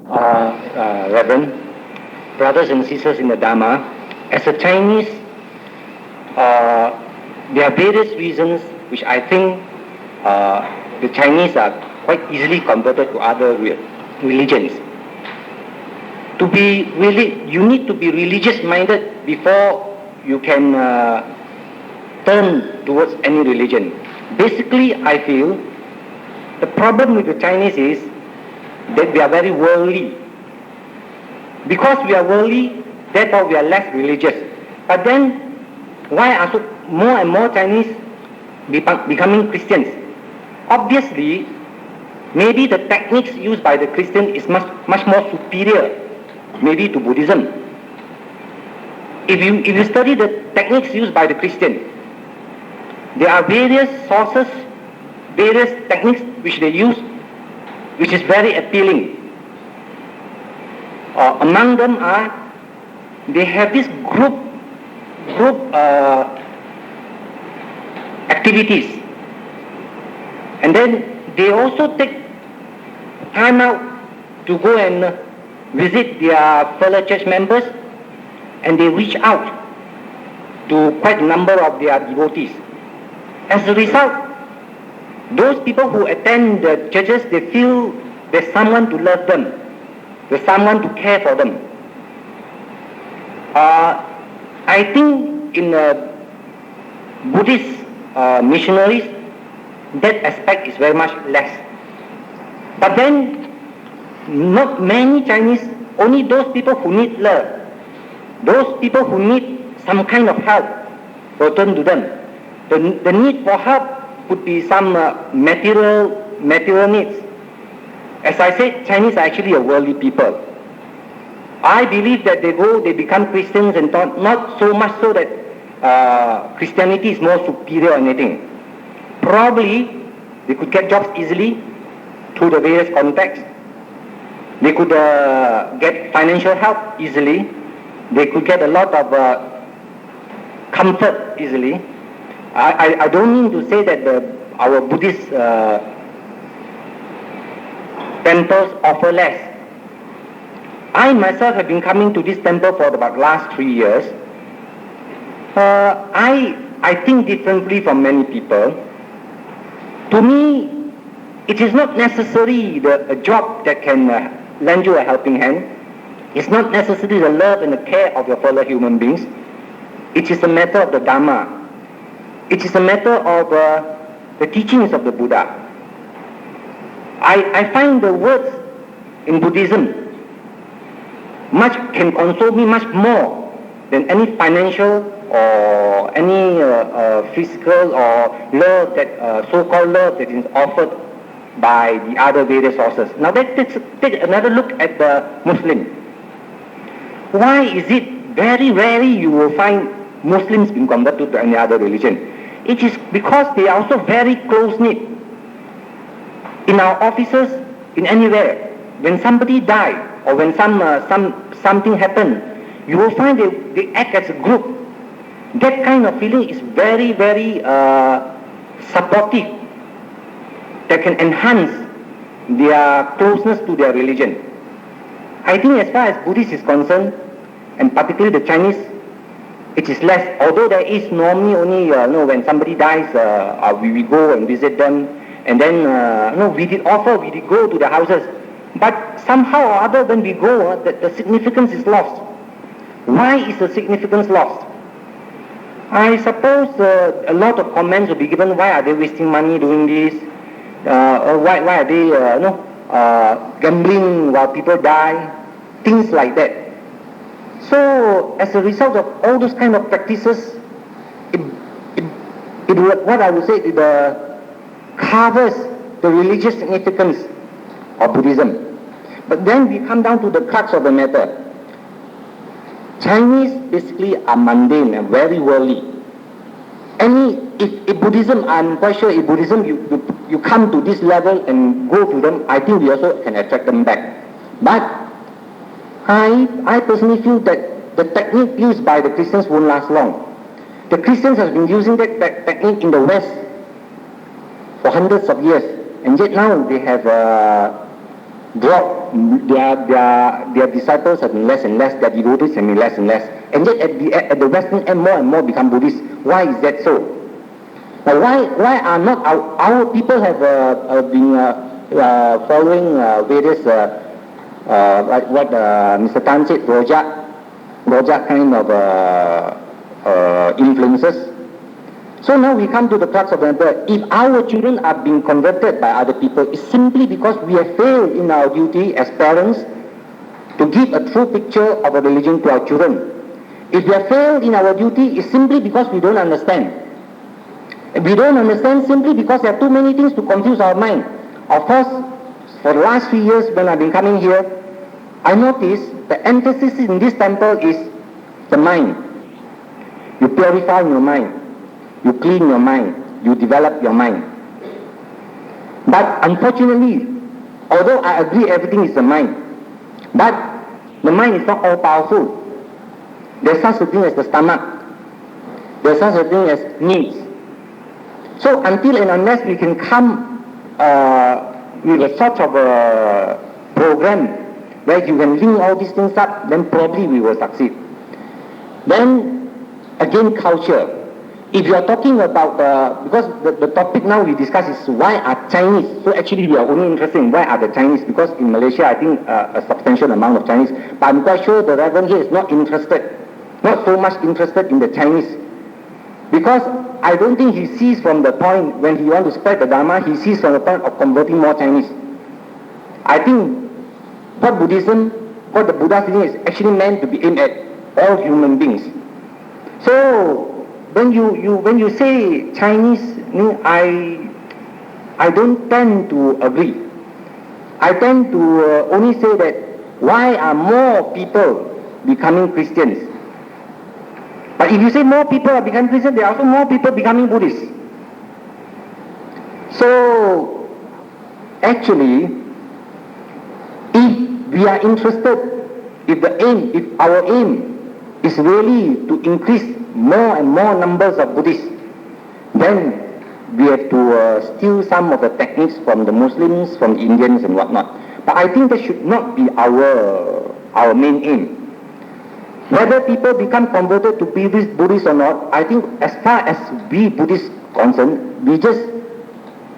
Reverend, brothers and sisters in the Dharma, as a Chinese, there are various reasons which I think the Chinese are quite easily converted to other religions. To be really, you need to be religious-minded before you can turn towards any religion. Basically, I feel the problem with the Chinese is that we are very worldly. Because we are worldly, therefore we are less religious. But then, why are so more and more Chinese becoming Christians? Obviously, maybe the techniques used by the Christian is much more superior, maybe to Buddhism. If you study the techniques used by the Christian, there are various sources, various techniques which they use, which is very appealing. Among them are, they have this group activities, and then they also take time out to go and visit their fellow church members, and they reach out to quite a number of their devotees. As a result, those people who attend the churches, they feel there's someone to love them, there's someone to care for them. I think in Buddhist missionaries, that aspect is very much less. But then, not many Chinese, only those people who need love, those people who need some kind of help, will turn to them. The need for help could be some material needs. As I said, Chinese are actually a worldly people. I believe that they become Christians and not so much so that Christianity is more superior or anything. Probably they could get jobs easily through the various contacts. They could get financial help easily. They could get a lot of comfort easily. I don't mean to say that our Buddhist temples offer less. I myself have been coming to this temple for about last 3 years. I think differently from many people. To me, it is not necessarily a job that can lend you a helping hand. It's not necessarily the love and the care of your fellow human beings. It is a matter of the Dhamma. It is a matter of the teachings of the Buddha. I find the words in Buddhism can console me much more than any financial or any physical or love that so-called love that is offered by the other various sources. Now let's take another look at the Muslim. Why is it very rarely you will find Muslims being converted to any other religion? It is because they are also very close-knit. In our offices, in anywhere, when somebody died or when something happened, you will find they act as a group. That kind of feeling is very, very supportive, that can enhance their closeness to their religion. I think as far as Buddhist is concerned, and particularly the Chinese, it is less. Although there is normally only, when somebody dies, we go and visit them, and then we did go to the houses. But somehow or other, when we go, the significance is lost. Why is the significance lost? I suppose a lot of comments will be given. Why are they wasting money doing this? Or why are they gambling while people die? Things like that. So, as a result of all those kind of practices, what I would say, it covers the religious significance of Buddhism. But then we come down to the crux of the matter. Chinese basically are mundane and very worldly. If Buddhism, I'm quite sure if Buddhism, you come to this level and go to them, I think we also can attract them back. But I personally feel that the technique used by the Christians won't last long. The Christians have been using that technique in the West for hundreds of years, and yet now they have drop, their disciples have been less and less, their devotees have been less and less, and yet at the western end more and more become Buddhists. Why is that so? Now why are not our people have been following various like what Mr. Tan said, Rojak kind of influences. So now we come to the crux of the matter. If our children are being converted by other people, it's simply because we have failed in our duty as parents to give a true picture of a religion to our children. If we have failed in our duty, it's simply because we don't understand. We don't understand simply because there are too many things to confuse our mind. Of course, for the last 3 years when I've been coming here, I noticed the emphasis in this temple is the mind. You purify your mind. You clean your mind. You develop your mind. But unfortunately, although I agree everything is the mind, but the mind is not all powerful. There's such a thing as the stomach. There's such a thing as needs. So until and unless we can come with a sort of a program where you can link all these things up, then probably we will succeed. Then again, culture. If you are talking about because the topic now we discuss is why are Chinese, so actually we are only interested in why are the Chinese, because in Malaysia I think a substantial amount of Chinese, but I'm quite sure the Reverend here is not so much interested in the Chinese, because I don't think he sees from the point when he wants to spread the Dharma, he sees from the point of converting more Chinese. I think what the Buddha thing is actually meant to be aimed at all human beings. So when you say Chinese, I don't tend to agree. I tend to only say that why are more people becoming Christians? But if you say more people are becoming Christians, there are also more people becoming Buddhists. So actually, if we are interested, if our aim is really to increase more and more numbers of Buddhists, then we have to steal some of the techniques from the Muslims, from the Indians and whatnot. But I think that should not be our main aim. Whether people become converted to Buddhists or not, I think as far as we Buddhists concerned, we just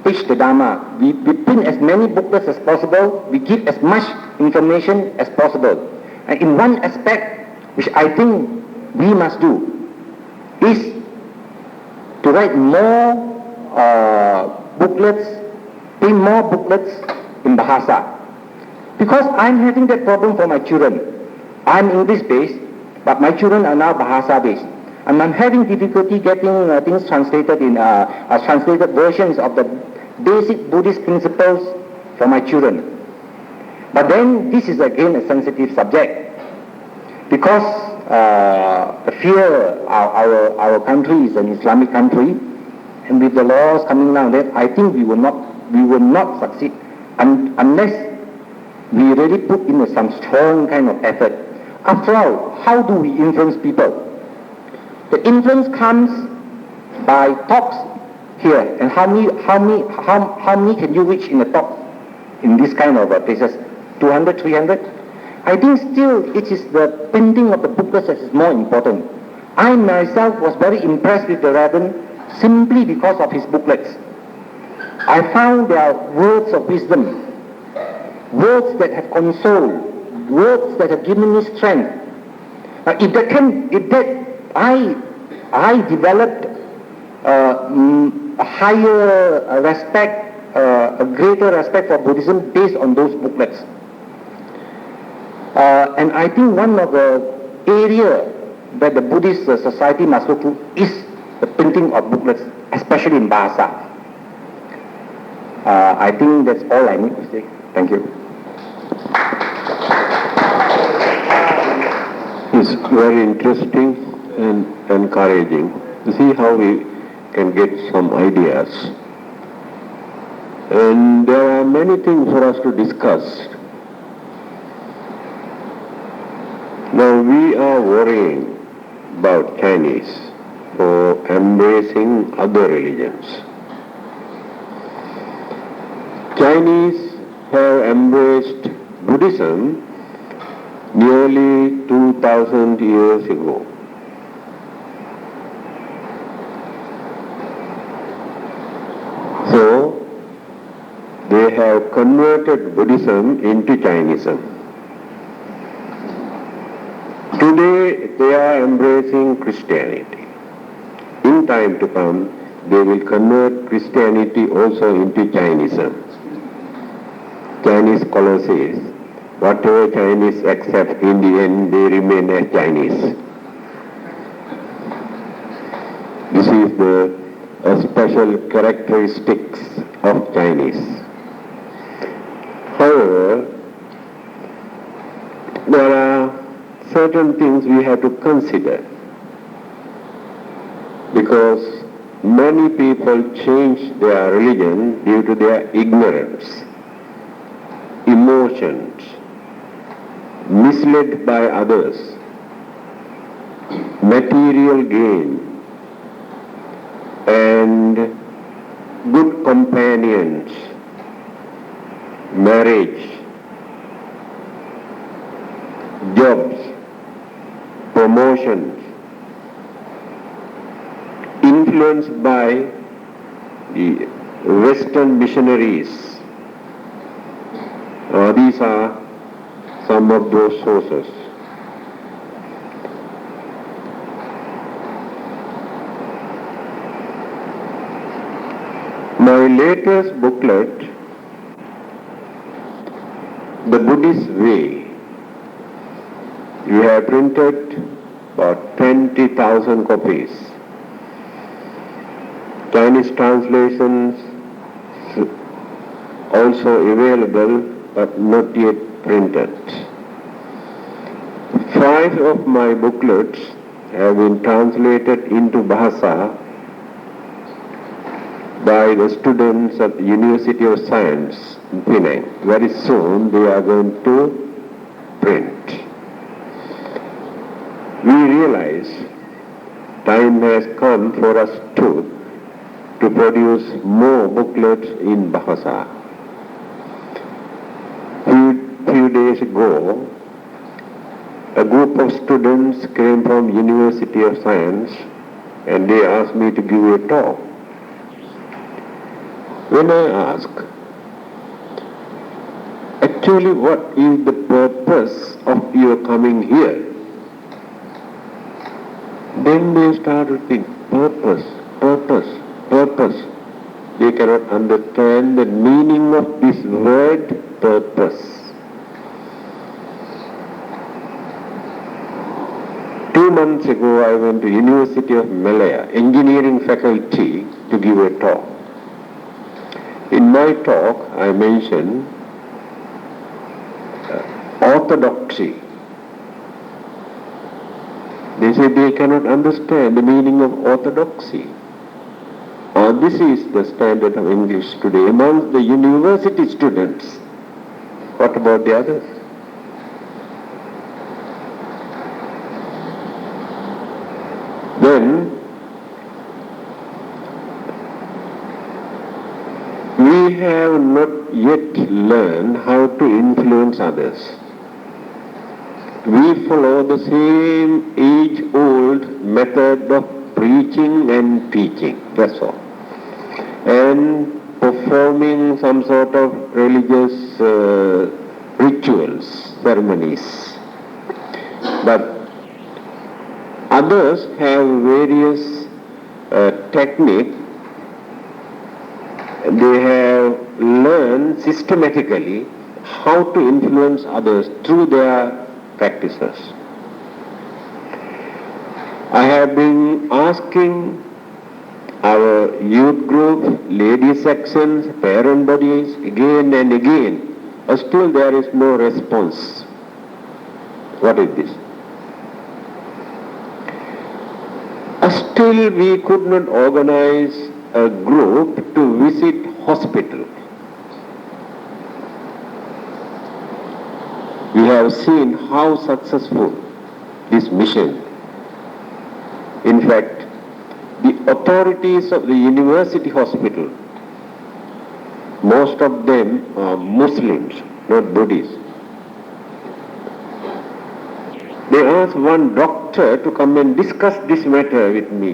preach the Dharma. We print as many booklets as possible. We give as much information as possible. And in one aspect, which I think we must do, is to write more booklets, print more booklets in Bahasa. Because I'm having that problem for my children. I'm English-based, but my children are now Bahasa-based. And I'm having difficulty getting things translated in translated versions of the basic Buddhist principles for my children. But then this is again a sensitive subject, because the fear our country is an Islamic country, and with the laws coming down, that I think we will not succeed unless we really put in some strong kind of effort. After all, how do we influence people? The influence comes by talks here, and how many can you reach in a talk in this kind of places? 200, 300? I think still it is the printing of the booklets that is more important. I myself was very impressed with the Reverend simply because of his booklets. I found there are words of wisdom, words that have consoled, words that have given me strength. I developed a higher respect, a greater respect for Buddhism based on those booklets. And I think one of the areas that the Buddhist society must look to is the printing of booklets, especially in Bahasa. I think that's all I need to say. Thank you. It's very interesting and encouraging to see how we can get some ideas. And there are many things for us to discuss. Now we are worrying about Chinese for embracing other religions. Chinese have embraced Buddhism nearly 2000 years ago. So, they have converted Buddhism into Jainism. Today, they are embracing Christianity. In time to come, they will convert Christianity also into Jainism. Chinese scholar says, whatever Chinese accept, in the end they remain as Chinese. This is the special characteristics of Chinese. However, there are certain things we have to consider, because many people change their religion due to their ignorance, emotions, misled by others, material gain, and good companions, marriage, jobs, promotions, influenced by the Western missionaries. These are some of those sources. My latest booklet, The Buddhist Way, we have printed about 20,000 copies. Chinese translations also available, but not yet printed. 5 of my booklets have been translated into Bahasa by the students at the University of Science in Penang. Very soon they are going to print. We realize time has come for us to produce more booklets in Bahasa. Few days ago, a group of students came from University of Science and they asked me to give a talk. When I asked, actually what is the purpose of your coming here? Then they started to think, purpose. They cannot understand the meaning of this word, purpose. 2 months ago I went to University of Malaya, engineering faculty, to give a talk. In my talk I mentioned orthodoxy. They say they cannot understand the meaning of orthodoxy. This is the standard of English today among the university students. What about the others? Then we have not yet learned how to influence others. We follow the same age-old method of preaching and teaching, that's all. And performing some sort of religious rituals, ceremonies. But others have various techniques. They have learned systematically how to influence others through their practices. I have been asking our youth group, lady sections, parent bodies again and again, but still there is no response. What is this? Still we could not organize a group to visit hospital. We have seen how successful this mission. In fact, the authorities of the university hospital, most of them are Muslims, not Buddhists. They asked one doctor to come and discuss this matter with me.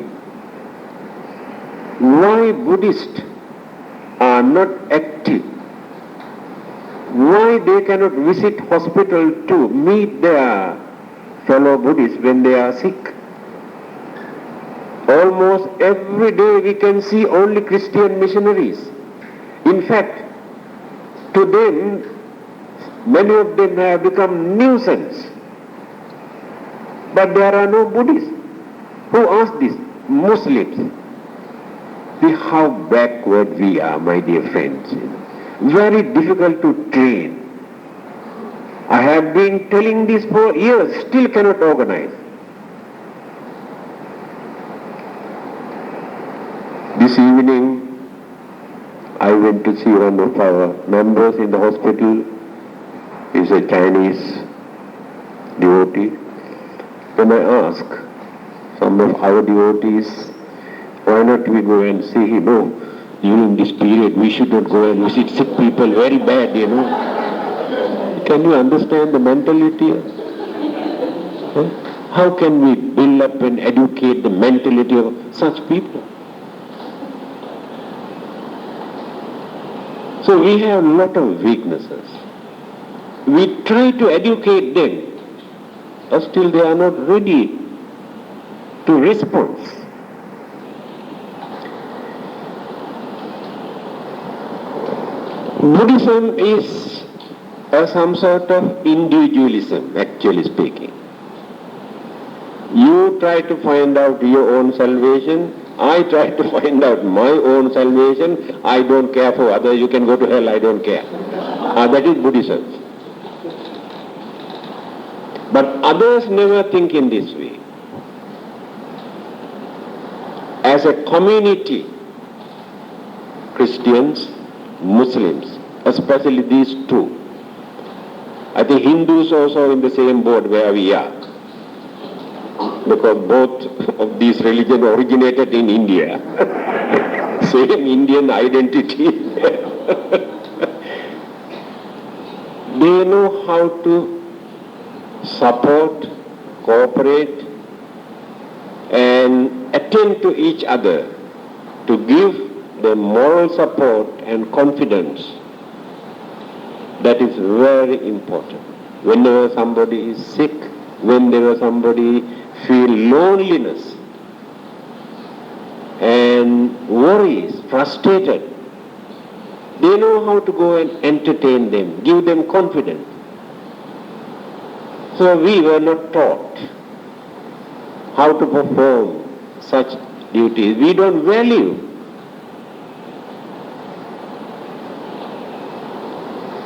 Why Buddhists are not active? Why they cannot visit hospital to meet their fellow Buddhists when they are sick? Almost every day we can see only Christian missionaries. In fact, to them, many of them have become nuisance. But there are no Buddhists. Who asked this? Muslims. See how backward we are, my dear friends. Very difficult to train. I have been telling this for years, still cannot organize. This evening, I went to see one of our members in the hospital. He's a Chinese devotee. When I asked some of our devotees, why not we go and see him? No, during this period we should not go and visit sick people, very bad, Can you understand the mentality? How can we build up and educate the mentality of such people? So we have a lot of weaknesses. We try to educate them, but still they are not ready to respond. Buddhism is some sort of individualism, actually speaking. You try to find out your own salvation, I try to find out my own salvation, I don't care for others, you can go to hell, I don't care. That is Buddhism. But others never think in this way. As a community, Christians, Muslims, especially these two, I think Hindus also in the same boat where we are, because both of these religions originated in India, same Indian identity. They know how to support, cooperate, and attend to each other, to give the moral support and confidence. That is very important. Whenever somebody is sick, whenever somebody feels loneliness and worries, frustrated, they know how to go and entertain them, give them confidence. So we were not taught how to perform such duties. We don't value.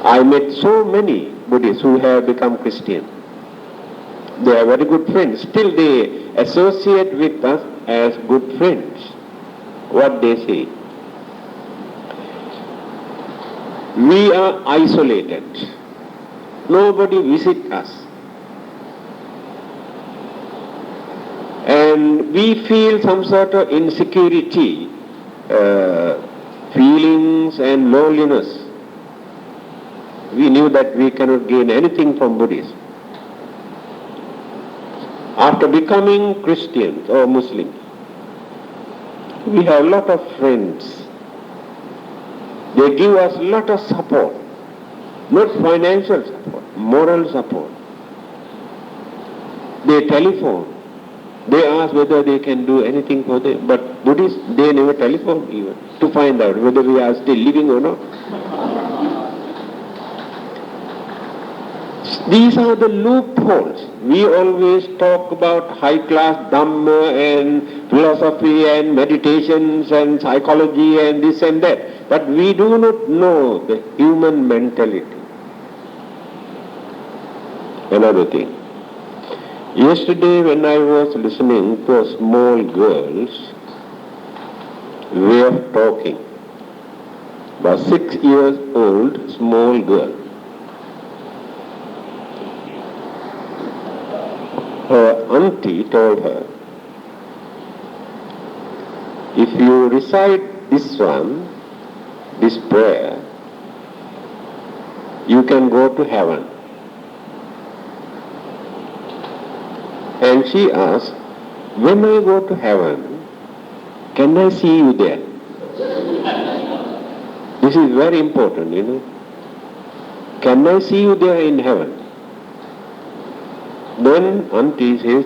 I met so many Buddhists who have become Christian. They are very good friends. Still they associate with us as good friends. What they say. We are isolated. Nobody visits us. And we feel some sort of insecurity, feelings and loneliness. We knew that we cannot gain anything from Buddhism. After becoming Christians or Muslims, we have a lot of friends. They give us a lot of support, not financial support, moral support. They telephone. They ask whether they can do anything for them. But Buddhists, they never telephone even to find out whether we are still living or not. These are the loopholes. We always talk about high-class Dhamma and philosophy and meditations and psychology and this and that. But we do not know the human mentality. Another thing. Yesterday when I was listening to a small girl's way of talking, a 6 years old small girl, her auntie told her, if you recite this prayer, you can go to heaven. And she asked, when I go to heaven, can I see you there? This is very important, you know. Can I see you there in heaven? Then auntie says,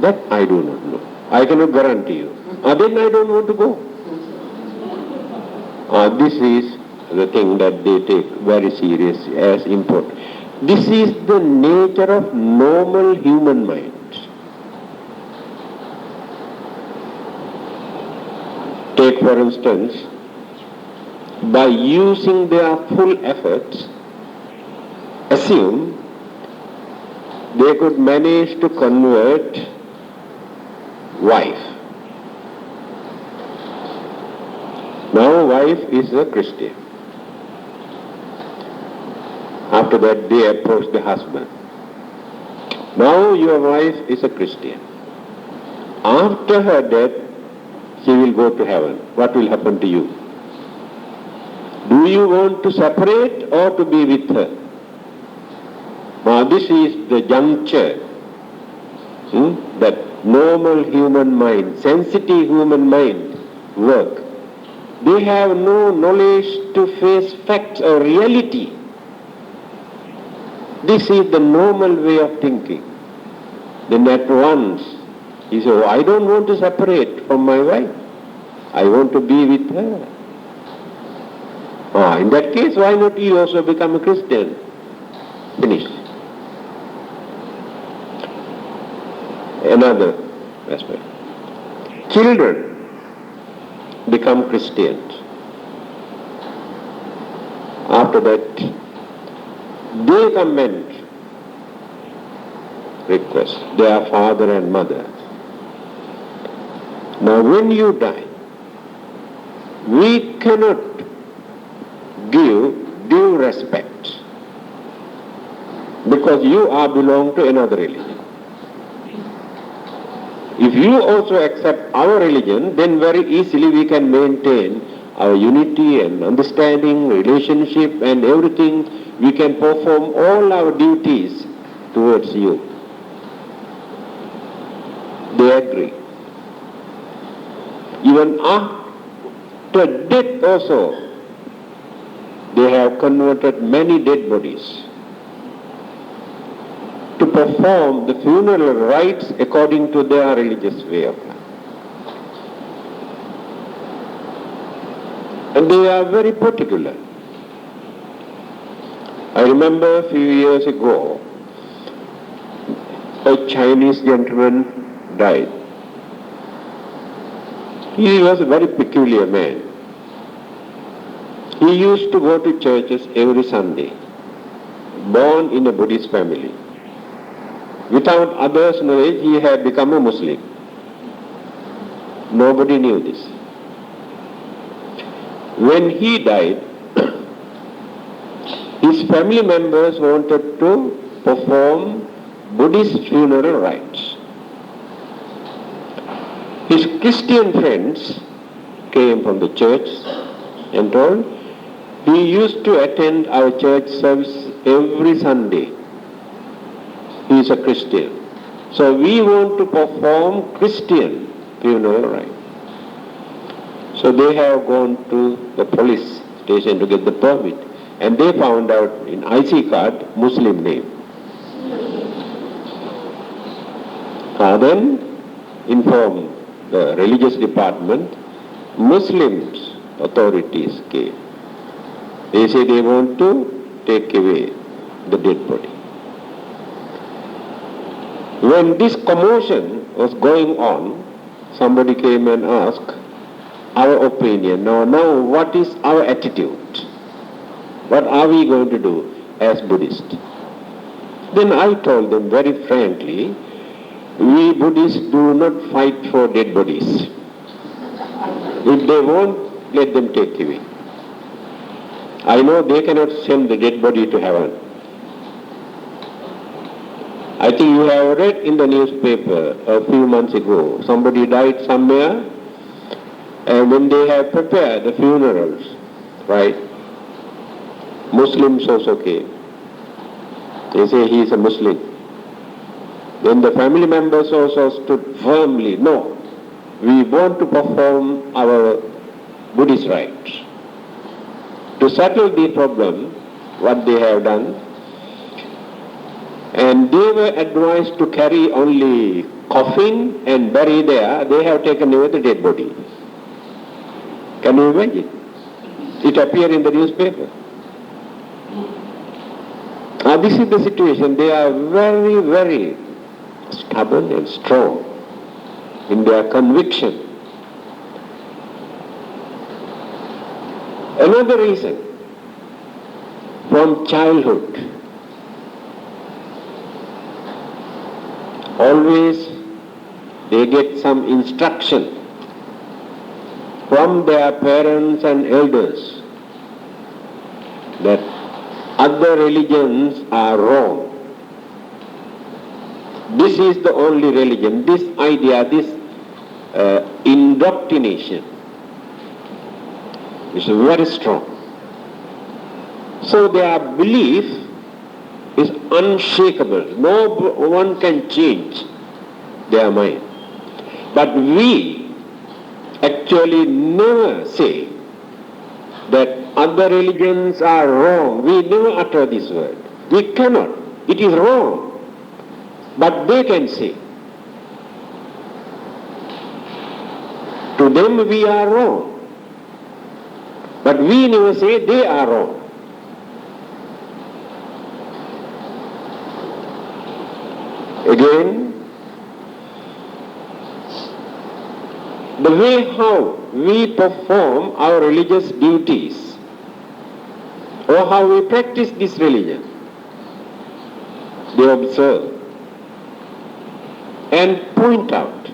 that I do not know. I cannot guarantee you. Then I don't want to go. This is the thing that they take very serious as important. This is the nature of normal human mind. Take for instance, by using their full efforts, assume they could manage to convert wife. Now wife is a Christian. After that they approach the husband. Now your wife is a Christian. After her death, she will go to heaven. What will happen to you? Do you want to separate or to be with her? Now this is the juncture that normal human mind, sensitive human mind work. They have no knowledge to face facts or reality. This is the normal way of thinking. Then at once he says, I don't want to separate from my wife. I want to be with her. In that case, why not you also become a Christian? Finish. Another aspect. Children become Christians. After that, they come and request their father and mother. Now when you die, we cannot give due respect because you are belong to another religion. If you also accept our religion, then very easily we can maintain our unity and understanding, relationship and everything. We can perform all our duties towards you. They agree. Even after death also, they have converted many dead bodies to perform the funeral rites according to their religious way of life. And they are very particular. I remember a few years ago, a Chinese gentleman died. He was a very peculiar man. He used to go to churches every Sunday, born in a Buddhist family. Without others' knowledge, he had become a Muslim. Nobody knew this. When he died, his family members wanted to perform Buddhist funeral rites. His Christian friends came from the church and told, he used to attend our church service every Sunday. He is a Christian. So we want to perform Christian funeral rite. So they have gone to the police station to get the permit. And they found out in IC card, Muslim name. Then informed the religious department, Muslims authorities came. They say they want to take away the dead body. When this commotion was going on, somebody came and asked our opinion. Now what is our attitude? What are we going to do as Buddhists? Then I told them very frankly, we Buddhists do not fight for dead bodies. If they won't, let them take away. I know they cannot send the dead body to heaven. I think you have read in the newspaper a few months ago, somebody died somewhere, and when they have prepared the funerals, right, Muslims also came. They say he is a Muslim. Then the family members also stood firmly, no, we want to perform our Buddhist rites. To settle the problem, what they have done, and they were advised to carry only coffin and bury there, they have taken away the dead body. Can you imagine? It appeared in the newspaper. This is the situation. They are very, very stubborn and strong in their conviction. Another reason, from childhood, always they get some instruction from their parents and elders that other religions are wrong. This is the only religion. This idea, this indoctrination is very strong. So their belief is unshakable. No one can change their mind. But we actually never say that other religions are wrong. We never utter this word. We cannot. It is wrong. But they can say. To them we are wrong. But we never say they are wrong. Again, the way how we perform our religious duties or how we practice this religion, they observe and point out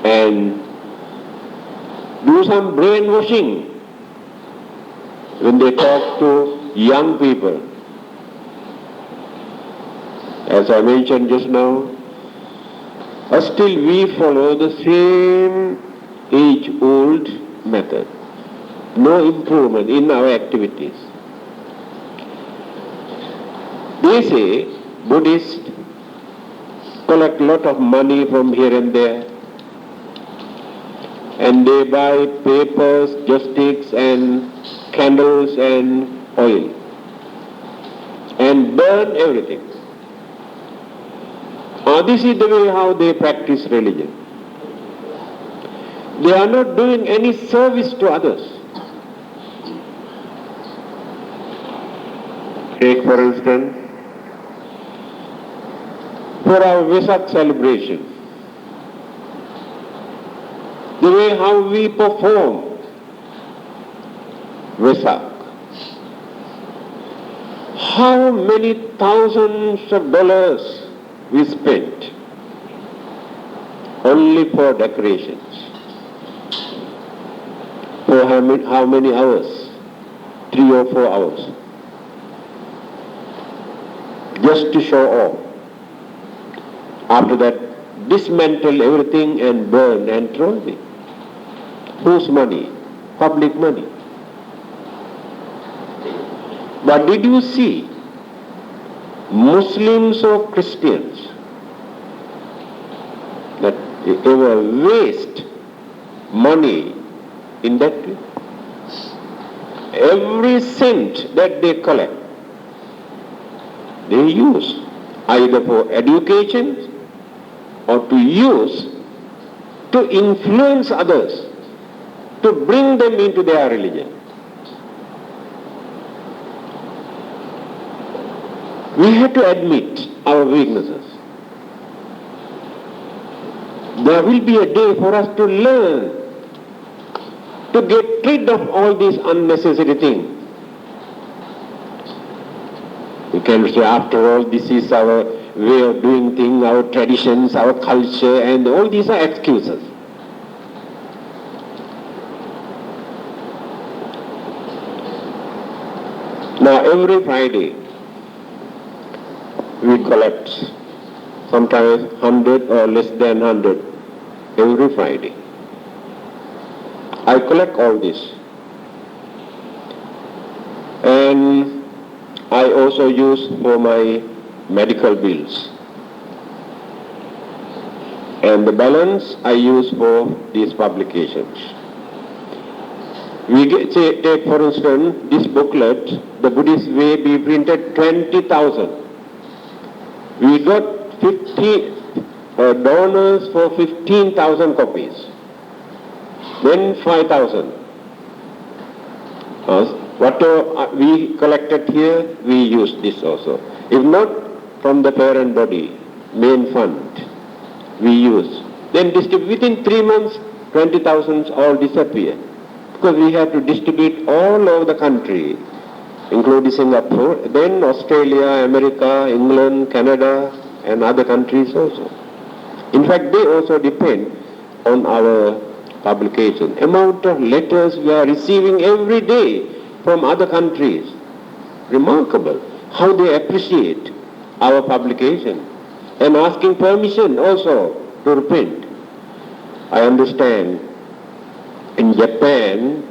and do some brainwashing when they talk to young people. As I mentioned just now, still we follow the same age-old method. No improvement in our activities. They say Buddhists collect a lot of money from here and there, and they buy papers, joysticks and candles and oil and burn everything. This is the way how they practice religion. They are not doing any service to others. Take for instance, for our Vesak celebration, the way how we perform Vesak. How many thousands of dollars we spent only for decorations. For how many hours? 3 or 4 hours. Just to show off. After that, dismantle everything and burn and throw it. Whose money? Public money. But did you see Muslims or Christians that ever waste money in that way? Every cent that they collect, they use either for education or to use to influence others, to bring them into their religion. We have to admit our weaknesses. There will be a day for us to learn to get rid of all these unnecessary things. We can say, after all, this is our way of doing things, our traditions, our culture, and all these are excuses. Now, every Friday, we collect sometimes 100 or less than 100 every Friday. I collect all this. And I also use for my medical bills. And the balance I use for these publications. Take for instance this booklet, The Buddhist Way, we printed 20,000. We got 50 donors for 15,000 copies. Then 5,000. Whatever we collected here, we use this also. If not, from the parent body, main fund, we use. Then within 3 months, 20,000 all disappear. Because we have to distribute all over the country, including Singapore, then Australia, America, England, Canada, and other countries also. In fact, they also depend on our publication. Amount of letters we are receiving every day from other countries. Remarkable how they appreciate our publication and asking permission also to print. I understand in Japan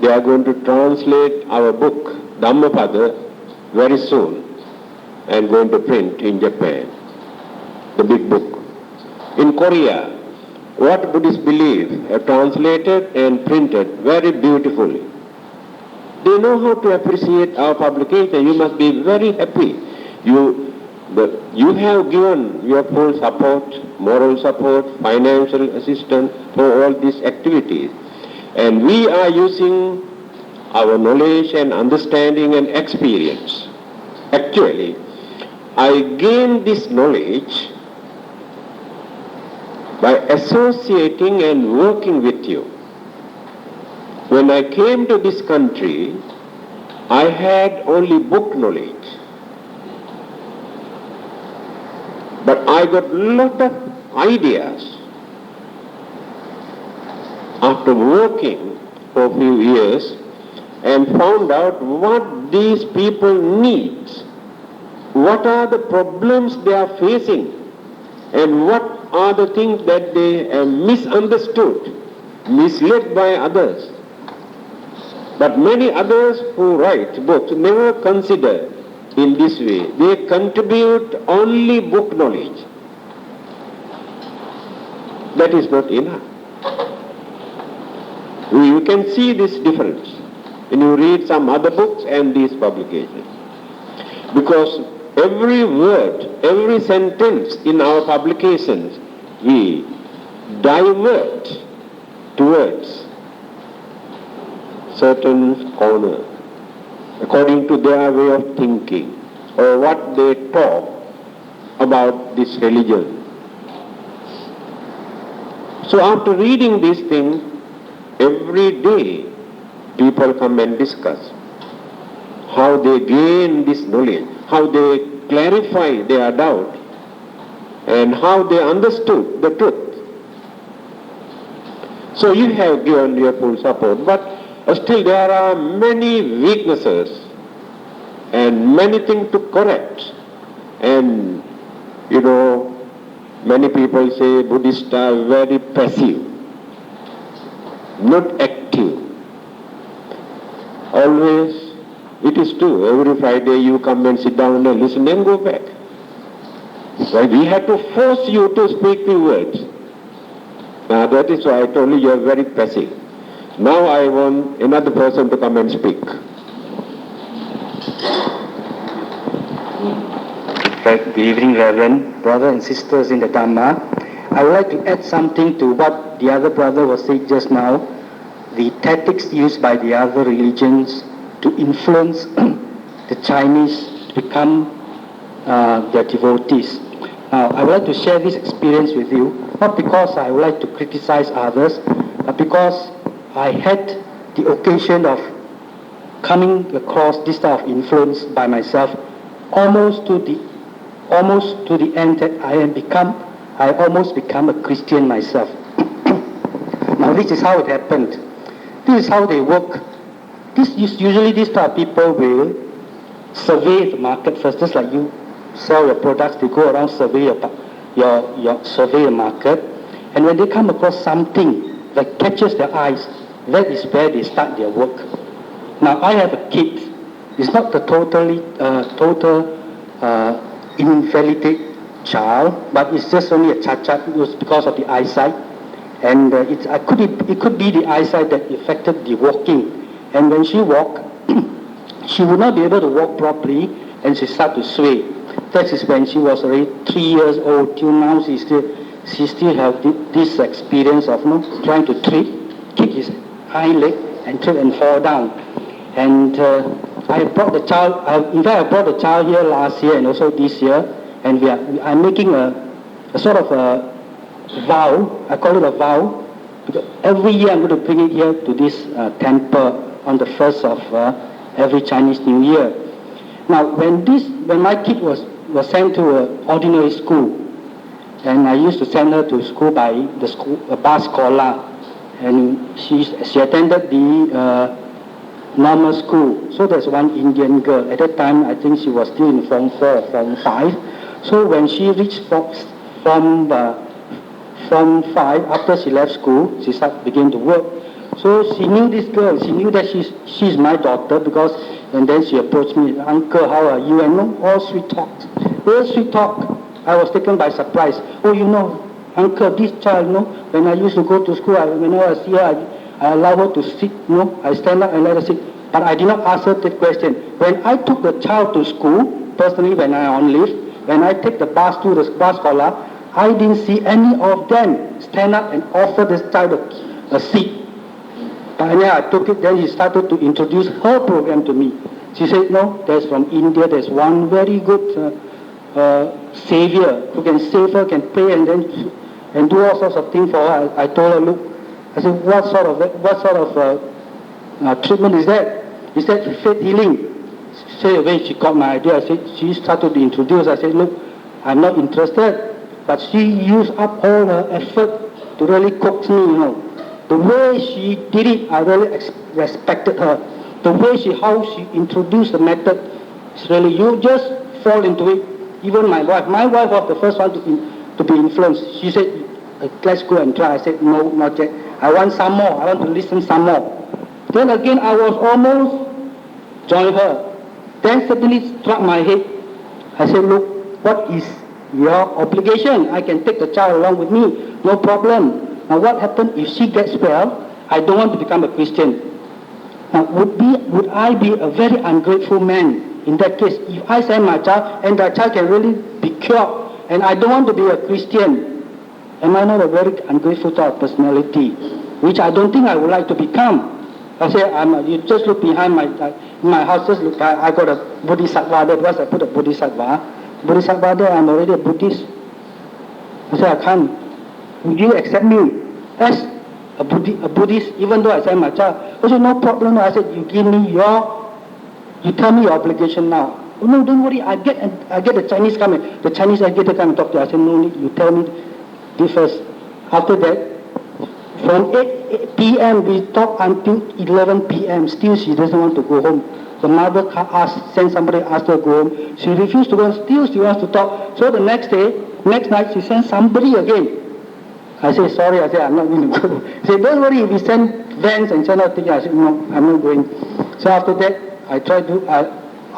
they are going to translate our book Dhammananda very soon and going to print in Japan, the big book. In Korea, what Buddhists believe are translated and printed very beautifully. They know how to appreciate our publication. You must be very happy. You have given your full support, moral support, financial assistance for all these activities. And we are using our knowledge and understanding and experience. Actually, I gained this knowledge by associating and working with you. When I came to this country, I had only book knowledge. But I got a lot of ideas after working for a few years and found out what these people need, what are the problems they are facing, and what are the things that they have misunderstood, misled by others. But many others who write books never consider in this way. They contribute only book knowledge. That is not enough. You can see this difference when you read some other books and these publications. Because every word, every sentence in our publications, we divert towards certain corner according to their way of thinking or what they talk about this religion. So after reading these things, every day people come and discuss how they gain this knowledge, how they clarify their doubt, and how they understood the truth. So you have given your full support, but still there are many weaknesses and many things to correct. And many people say Buddhists are very passive, not active. Always, it is true, every Friday you come and sit down and listen and go back. So we have to force you to speak the words. Now that is why I told you are very passive. Now I want another person to come and speak. Good evening, Reverend, brothers and sisters in the Dhamma. I would like to add something to what the other brother was saying just now. The tactics used by the other religions to influence the Chinese to become their devotees. Now, I would like to share this experience with you, not because I would like to criticize others, but because I had the occasion of coming across this type of influence by myself, almost to the end that I almost become a Christian myself. Now, this is how it happened. This is how they work. Usually these type of people will survey the market first, just like you sell your products, they go around survey your survey the market, and when they come across something that catches their eyes, that is where they start their work. Now I have a kid. It's not the total invalid child, but it's just only a chat. It was because of the eyesight, and it could be the eyesight that affected the walking. And when she walked, she would not be able to walk properly, and she started to sway. That is when she was already 3 years old. Till now, she still have this experience of trying to kick his hind leg and trip and fall down. And I brought the child. I brought the child here last year and also this year, and I'm making a sort of a vow. I call it a vow, because every year I'm going to bring it here to this temple on the first of every Chinese New Year. Now, when my kid was sent to an ordinary school, and I used to send her to school by the school bus caller, and she attended the normal school. So there's one Indian girl. At that time, I think she was still in Form 4 or Form 5. So when she reached Form 5, after she left school, she began to work. So she knew this girl. She knew that she's my daughter, and then she approached me, "Uncle, how are you?" And all sweet talk. Real sweet talk. I was taken by surprise. "Oh, Uncle, this child, when I used to go to school, whenever I see her, I allow her to sit, I stand up and let her sit." But I did not ask her that question. When I took the child to school, personally when I on leave, when I take the bus to the bus caller, I didn't see any of them stand up and offer this child a seat. But anyway, I took it, then she started to introduce her program to me. She said, "No, there's from India, there's one very good savior who can save her, can pray and do all sorts of things for her." I told her, "Look," I said, what sort of treatment is that?" He said, "Faith healing." Straight away she got my idea. I said, she started to introduce. I said, "Look, I'm not interested." But she used up all her effort to really coax me, The way she did it, I really respected her. The way how she introduced the method, it's really, you just fall into it. Even my wife was the first one to be influenced. She said, "Let's go and try." I said, "No, not yet. I want some more. I want to listen some more." Then again, I was almost joined her. Then suddenly struck my head. I said, "Look, what is your obligation? I can take the child along with me, no problem. Now what happens if she gets well? I don't want to become a Christian. Now would I be a very ungrateful man in that case if I send my child and the child can really be cured, and I don't want to be a Christian? Am I not a very ungrateful type of personality, which I don't think I would like to become?" I said, "You just look behind my house, just look, I got a Bodhisattva there, because I put a Bodhisattva there, I'm already a Buddhist." I said, "I can't. Would you accept me as a Buddhist, even though I send my child?" I said, "No problem." I said, you tell me your obligation now." "Oh, no, don't worry, I get the Chinese coming. The Chinese educator come and talk to you." I said, "No need, you tell me this first." After that, from 8 p.m. we talk until 11 p.m. Still she doesn't want to go home. The mother send somebody, ask her to go home. She refused to go, still she wants to talk. So the next night she sends somebody again. I said, "Sorry," I said, "I'm not going to go." She said, "Don't worry, we send vans and send out things." I said, "No, I'm not going." So after that, I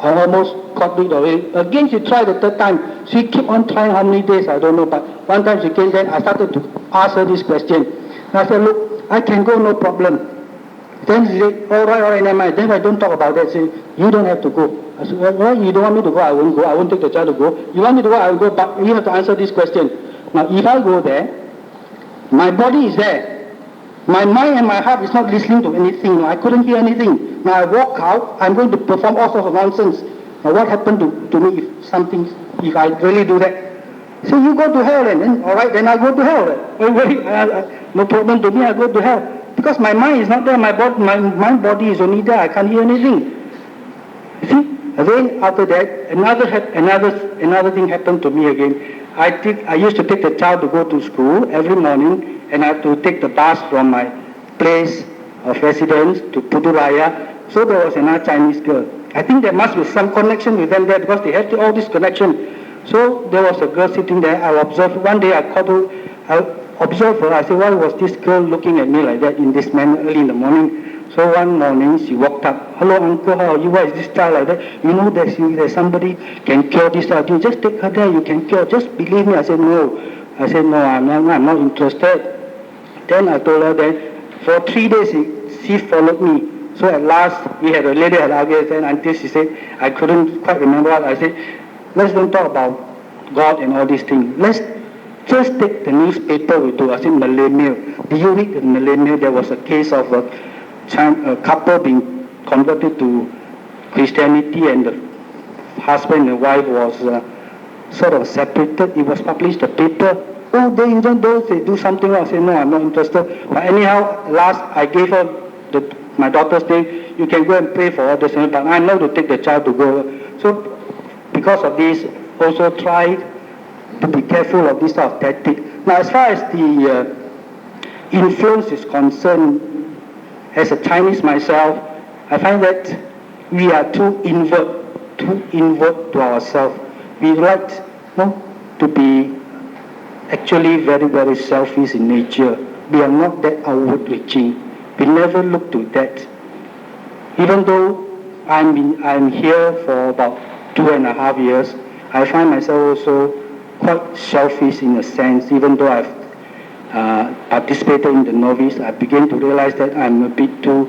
almost got rid of it. Again, she tried the third time. She kept on trying how many days, I don't know. But one time she came, then I started to ask her this question. And I said, "Look, I can go, no problem." Then she said, all right, never mind. Then I don't talk about that. She said, "You don't have to go." I said, "Well, you don't want me to go, I won't go. I won't take the child to go. You want me to go, I will go. But you have to answer this question. Now, if I go there, my body is there. My mind and my heart is not listening to anything. I couldn't hear anything. Now I walk out, I'm going to perform all sorts of nonsense. Now what happened to me if I really do that?" So "You go to hell then." All right, then I go to hell. No problem to me, I go to hell. Because my mind is not there, my body is only there, I can't hear anything. You see? And then after that, another thing happened to me again. I used to take the child to go to school every morning, and I have to take the bus from my place of residence to Puduraya. So there was another Chinese girl. I think there must be some connection with them there, because they had all this connection. So there was a girl sitting there. I observed. One day I observed her. I said, "Why was this girl looking at me like that in this manner early in the morning?" So one morning she walked walked up. Hello, uncle, how are you? Why is this child like that? You know there's somebody can cure this child. You just take her there, you can cure. Just believe me. I said, no. I'm not interested. Then I told her that for 3 days she followed me. So at last we had a lady had argued and until she said, I couldn't quite remember what I said, let's don't talk about God and all these things. Let's just take the newspaper we do. I said, Malay Mail. Do you read the Malay Mail? There was a case of a couple being converted to Christianity and the husband and wife was sort of separated. It was published in the paper. Oh, they do something else. I said, no, I'm not interested. But anyhow, last I gave her my daughter's name. You can go and pray for others, but I'm not to take the child to go. So because of this, also try to be careful of this sort of tactic. Now, as far as the influence is concerned, as a Chinese myself, I find that we are too inward to ourselves. We like to be actually very, very selfish in nature. We are not that outward reaching. We never look to that. Even though I'm here for about 2.5 years, I find myself also quite selfish in a sense. Even though I've participated in the novice, I begin to realize that I'm a bit too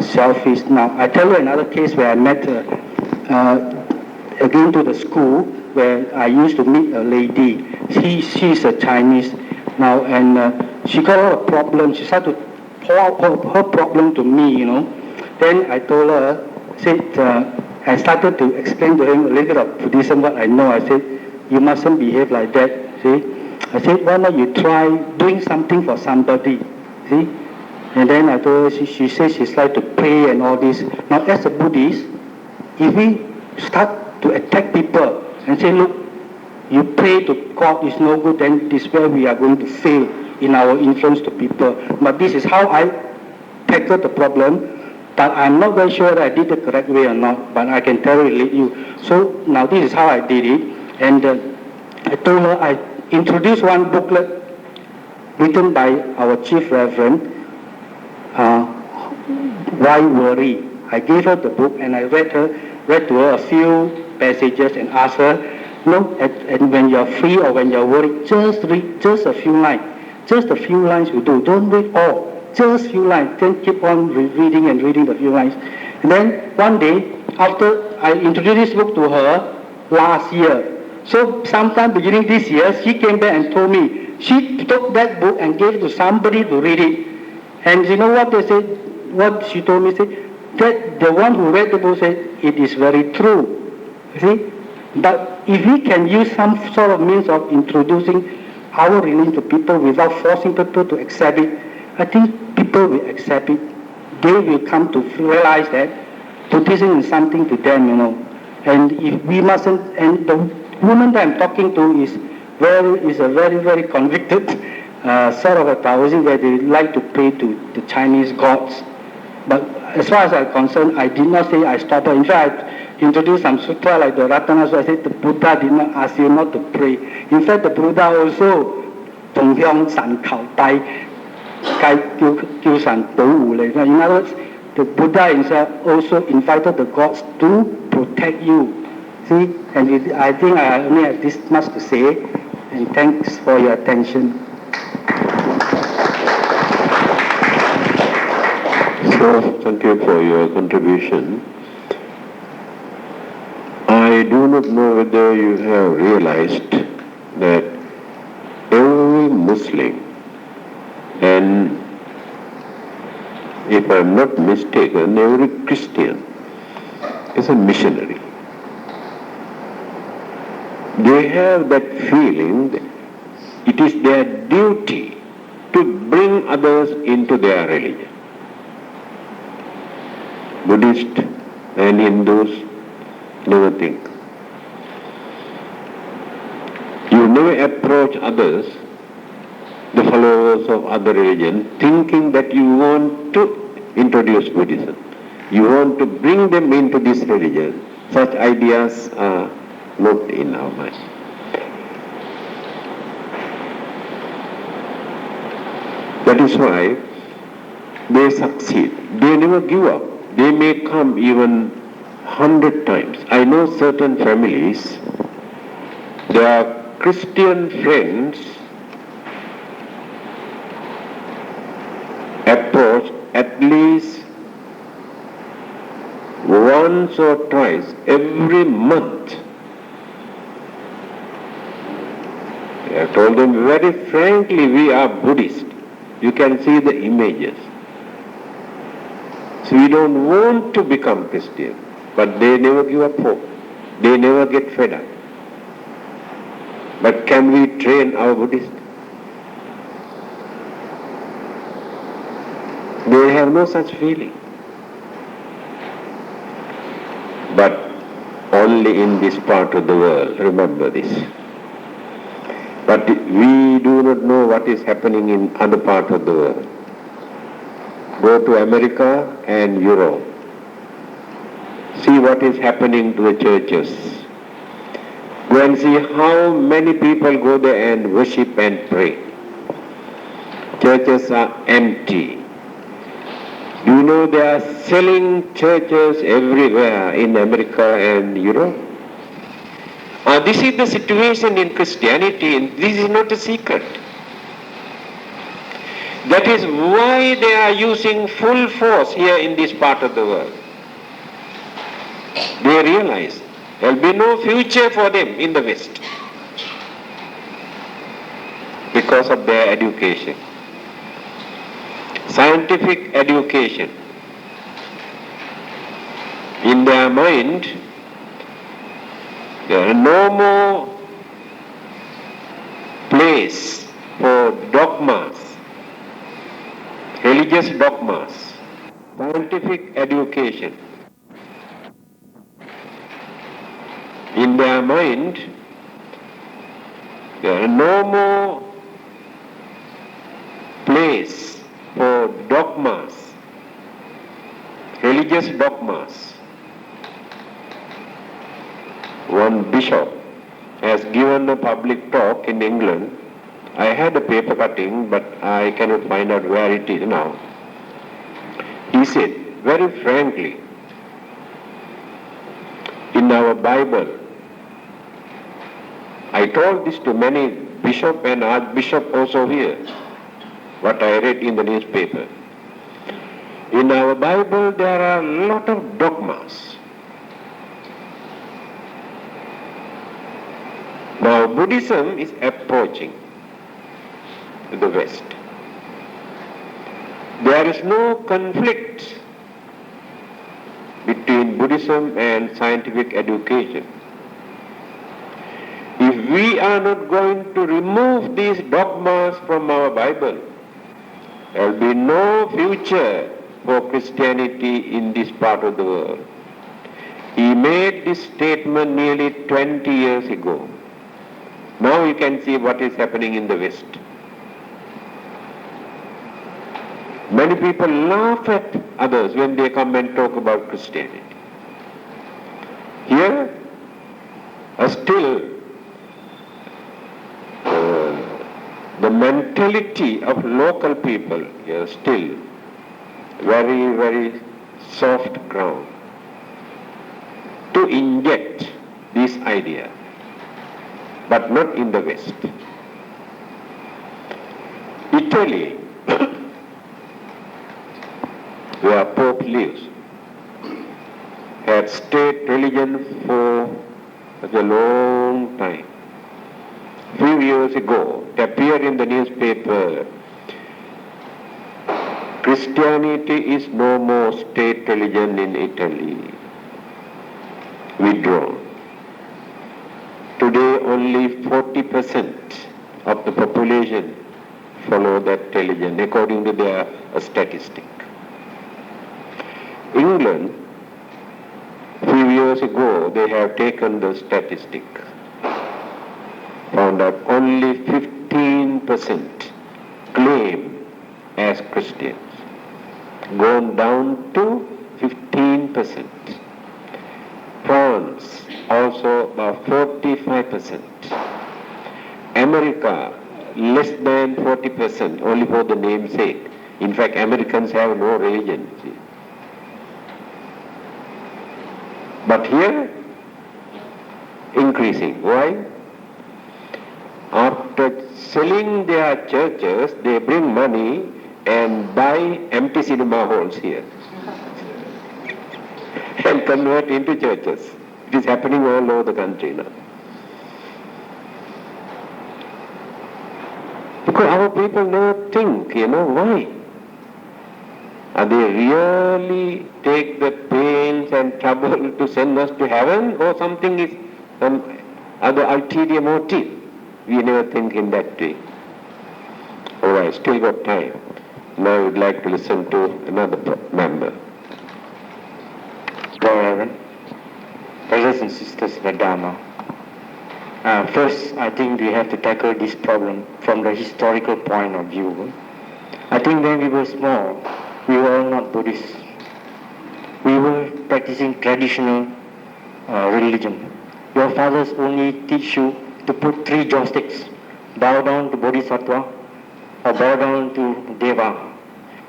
selfish. Now, I tell you another case where I met again to the school where I used to meet a lady. She's a Chinese now, and she got a lot of problems. She started to pour out her problem to me, Then I told her, I started to explain to him a little bit of Buddhism, what I know. I said, you mustn't behave like that, see. I said, why not you try doing something for somebody, see. And then I told her, she says she's like to pray and all this. Now, as a Buddhist, if we start to attack people and say, look, you pray to God is no good, then this is where we are going to fail in our influence to people. But this is how I tackled the problem. But I'm not very sure that I did the correct way or not, but I can tell you. So now this is how I did it. And I told her, I introduced one booklet written by our Chief Reverend, Why Worry? I gave her the book and I read to her a few passages and asked her, and when you're free or when you're worried, just read just a few lines. Just a few lines will do. Don't read all. Just a few lines. Then keep on reading and reading the few lines. And then one day, after I introduced this book to her last year, so sometime beginning this year, she came back and told me, she took that book and gave it to somebody to read it. And you know what they said? What she told me, that the one who read the book said, it is very true. You see? But if we can use some sort of means of introducing our religion to people without forcing people to accept it, I think people will accept it. They will come to realize that Buddhism is something to them, And if we mustn't, and the woman that I'm talking to is a very, very convicted sort of a Taoist where they like to pray to the Chinese gods. But as far as I'm concerned, I did not say I stopped her. In fact, I introduced some sutra like the Ratana Sutra. I said the Buddha did not ask you not to pray. In fact, the Buddha also 同向神求帶，叫神保護你。In other words, the Buddha himself also invited the gods to protect you. See, and I think I only have this much to say. And thanks for your attention. So, thank you for your contribution. I do not know whether you have realized that every Muslim, and if I am not mistaken, every Christian is a missionary. They have that feeling that it is their duty to bring others into their religion. Buddhists and Hindus never think. You never approach others, the followers of other religion, thinking that you want to introduce Buddhism. You want to bring them into this religion. Such ideas are not in our mind. That is why they succeed. They never give up. they may come even 100 times. I know certain families, their Christian friends approach at least once or twice every month. I have told them very frankly, we are Buddhist. You can see the images. So we don't want to become Christian, but they never give up hope. They never get fed up. But can we train our Buddhists? They have no such feeling. But only in this part of the world, remember this. But we do not know what is happening in other parts of the world. Go to America and Europe. See what is happening to the churches. Go and see how many people go there and worship and pray. Churches are empty. Do you know they are selling churches everywhere in America and Europe? This is the situation in Christianity, and this is not a secret. That is why they are using full force here in this part of the world. They realize there will be no future for them in the West because of their education. Scientific education. In their mind, there are no more place for dogmas, religious dogmas, scientific education. In their mind, there are no more place for dogmas, religious dogmas. One bishop has given a public talk in England. I had a paper cutting, but I cannot find out where it is now. He said, very frankly, in our Bible, I told this to many bishops and archbishops also here, what I read in the newspaper. In our Bible, there are a lot of dogmas. Now, Buddhism is approaching the West. There is no conflict between Buddhism and scientific education. If we are not going to remove these dogmas from our Bible, there will be no future for Christianity in this part of the world. He made this statement nearly 20 years ago. Now you can see what is happening in the West. Many people laugh at others when they come and talk about Christianity. Here, still, the mentality of local people is still very, very soft ground to inject this idea, but not in the West. Italy, where Pope lives, had state religion for such a long time. Few years ago, it appeared in the newspaper, Christianity is no more state religion in Italy. Withdrawn. Today only 40% of the population follow that religion according to their statistic. England, few years ago, they have taken the statistic, found out only 15% claim as Christians, gone down to 15%. France, also about 45%. America, less than 40%, only for the name's sake. In fact, Americans have no religion. See. But here, increasing. Why? After selling their churches, they bring money and buy empty cinema halls here and convert into churches. It is happening all over the country now. Because our people never think, why? Are they really take the pains and trouble to send us to heaven, or something is some other ulterior motive? We never think in that way. Alright, still got time. Now I would like to listen to another member. Reverend, brothers and sisters in the Dharma, first I think we have to tackle this problem from the historical point of view. I think when we were small, we were not Buddhists. We were practicing traditional religion. Your fathers only teach you to put 3 joysticks, bow down to Bodhisattva, or bow down to Deva,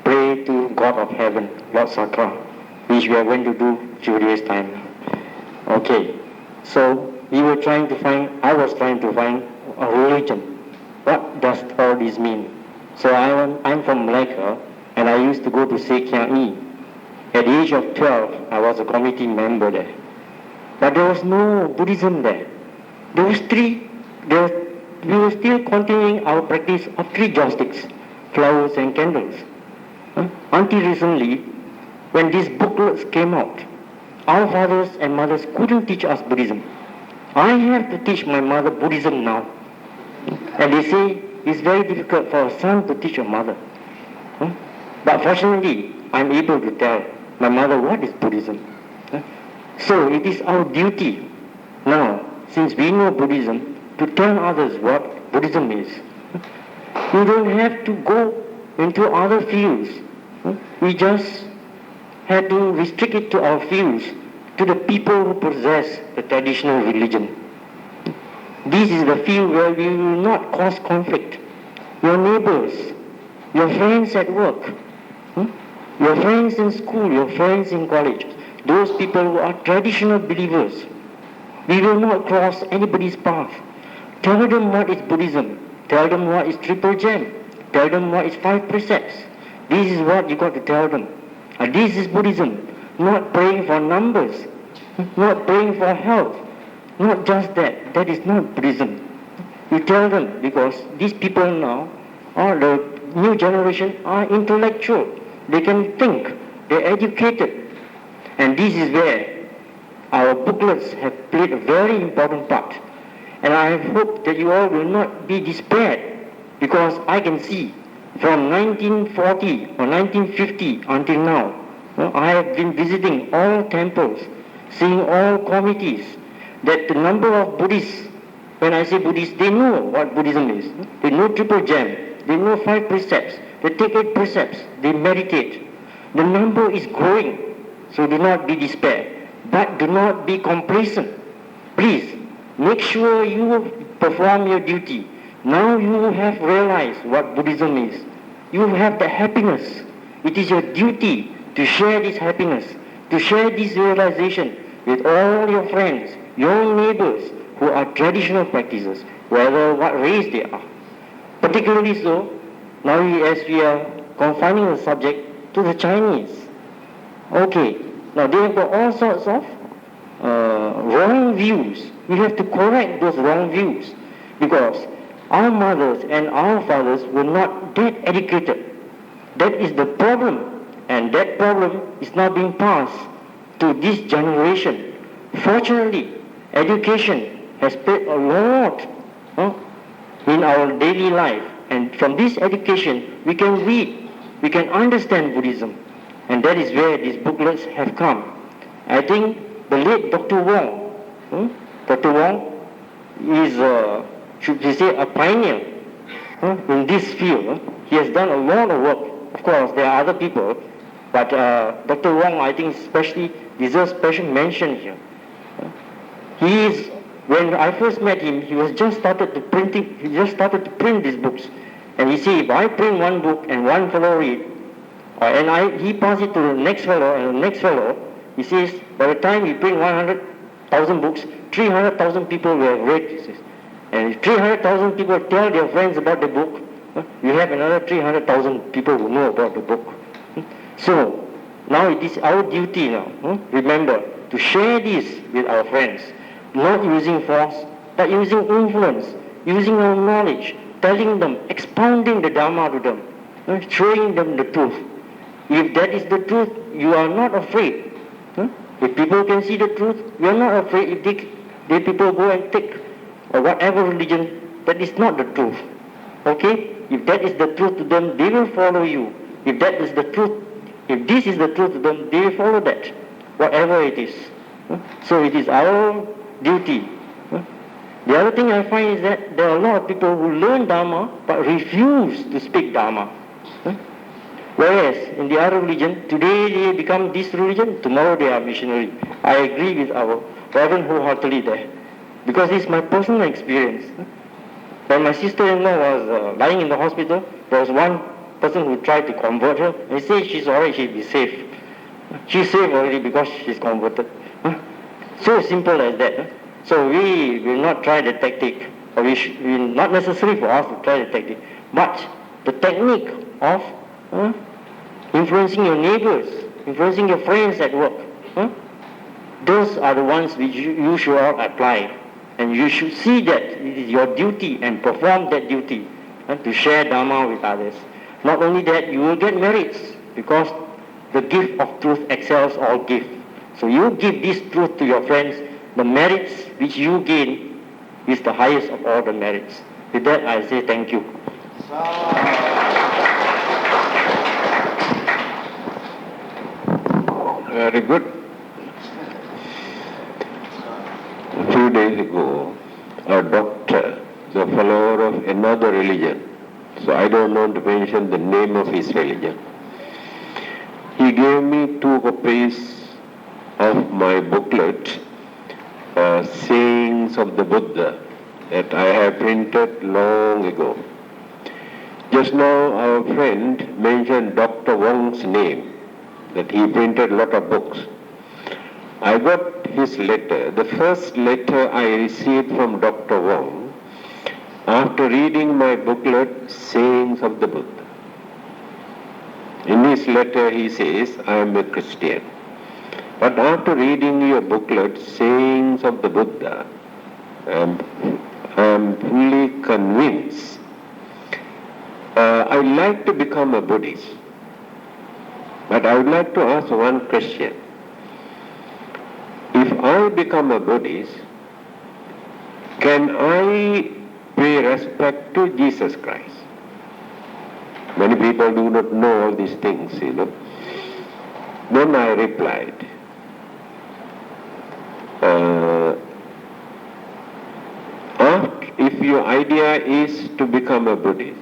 pray to God of heaven, Lord Sakra, which we are going to do few days time. Okay, so I was trying to find a religion. What does all this mean? So I'm from Malacca, and I used to go to Sekiang. At the age of 12, I was a committee member there. But there was no Buddhism there. We were still continuing our practice of 3 joysticks, flowers and candles. Until recently, when these booklets came out, our fathers and mothers couldn't teach us Buddhism. I have to teach my mother Buddhism now. And they say it's very difficult for a son to teach a mother. But fortunately, I'm able to tell my mother what is Buddhism. So it is our duty now, since we know Buddhism, to tell others what Buddhism is. We don't have to go into other fields. We just have to restrict it to our fields, to the people who possess the traditional religion. This is the field where we will not cause conflict. Your neighbors, your friends at work, your friends in school, your friends in college, those people who are traditional believers, we will not cross anybody's path. Tell them what is Buddhism. Tell them what is Triple Gem. Tell them what is 5 precepts. This is what you got to tell them. This is Buddhism. Not praying for numbers. Not praying for health. Not just that. That is not Buddhism. You tell them, because these people now, or the new generation, are intellectual. They can think. They're educated. And this is where our booklets have played a very important part. And I hope that you all will not be despaired, because I can see from 1940 or 1950 until now, I have been visiting all temples, seeing all committees, that the number of Buddhists, when I say Buddhists, they know what Buddhism is. They know Triple Gem, they know 5 precepts, they take 8 precepts, they meditate. The number is growing, so do not be despaired, but do not be complacent. Please, make sure you perform your duty. Now you have realized what Buddhism is. You have the happiness. It is your duty to share this happiness, to share this realization with all your friends, your neighbors who are traditional practitioners, whether what race they are. Particularly so, now as we are confining the subject to the Chinese. Okay, now they have got all sorts of wrong views. We have to correct those wrong views, because our mothers and our fathers were not that educated. That is the problem, and that problem is now being passed to this generation. Fortunately, education has played a lot in our daily life, and from this education we can read, we can understand Buddhism, and that is where these booklets have come. I think the late Dr. Wong, Dr. Wong is, should we say, a pioneer in this field. He has done a lot of work. Of course, there are other people, but Dr. Wong, I think, especially deserves special mention here. He is, when I first met him, he was just started to print these books, and he said, if I print one book and one fellow read, he passed it to the next fellow and the next fellow, He says, by the time we print 100,000 books, 300,000 people will have read, he says. And if 300,000 people tell their friends about the book, we have another 300,000 people who know about the book. So, now it is our duty now, remember, to share this with our friends, not using force, but using influence, using our knowledge, telling them, expounding the Dharma to them, showing them the truth. If that is the truth, you are not afraid. If people can see the truth, you are not afraid. If they people go and take or whatever religion, that is not the truth. Okay? If that is the truth to them, they will follow you. If that is the truth, if this is the truth to them, they will follow that, whatever it is. So it is our duty. The other thing I find is that there are a lot of people who learn Dharma but refuse to speak Dharma. Whereas in the other religion, today they become this religion, tomorrow they are missionary. I agree with our Reverend wholeheartedly there. Because it's my personal experience. When my sister-in-law was lying in the hospital, there was one person who tried to convert her, and he said she's alright, she'll be safe. She's safe already because she's converted. So simple as that. So we will not try the tactic, or not necessary for us to try the tactic, but the technique of influencing your neighbors, influencing your friends at work. Those are the ones which you should all apply. And you should see that it is your duty and perform that duty to share Dharma with others. Not only that, you will get merits because the gift of truth excels all gifts. So you give this truth to your friends, the merits which you gain is the highest of all the merits. With that, I say thank you. Very good. A few days ago, a doctor, the follower of another religion, so I don't want to mention the name of his religion, he gave me 2 copies of my booklet, Sayings of the Buddha, that I have printed long ago. Just now our friend mentioned Dr. Wong's name, that he printed a lot of books. I got his letter, the first letter I received from Dr. Wong, after reading my booklet, Sayings of the Buddha. In his letter he says, I am a Christian. But after reading your booklet, Sayings of the Buddha, I am fully convinced I would like to become a Buddhist. But I would like to ask one question. If I become a Buddhist, can I pay respect to Jesus Christ? Many people do not know all these things, Then I replied, if your idea is to become a Buddhist,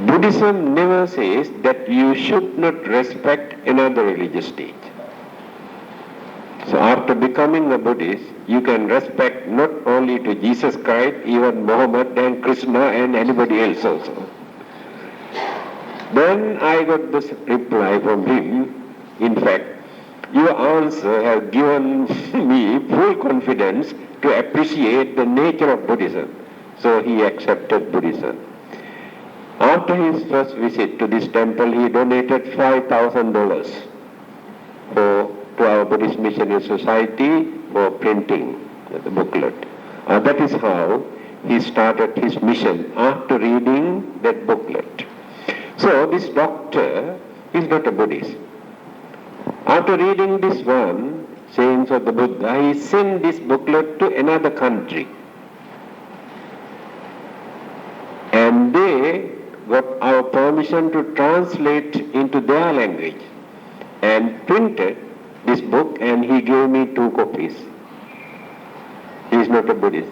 Buddhism never says that you should not respect another religious state. So after becoming a Buddhist, you can respect not only to Jesus Christ, even Muhammad and Krishna and anybody else also. Then I got this reply from him, in fact, your answer has given me full confidence to appreciate the nature of Buddhism. So he accepted Buddhism. After his first visit to this temple, he donated $5,000 to our Buddhist Missionary Society for printing the booklet. That is how he started his mission after reading that booklet. So this doctor is not a Buddhist. After reading this one, Sayings of the Buddha, he sent this booklet to another country. And they got our permission to translate into their language and printed this book, and he gave me 2 copies. He is not a Buddhist.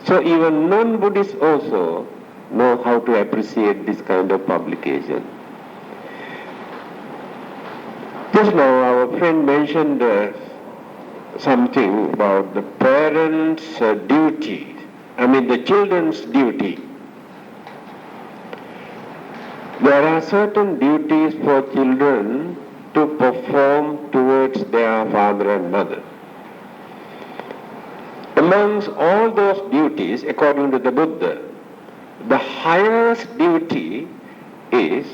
So even non-Buddhists also know how to appreciate this kind of publication. Just now our friend mentioned something about the parents' duty, the children's duty. There are certain duties for children to perform towards their father and mother. Amongst all those duties, according to the Buddha, the highest duty is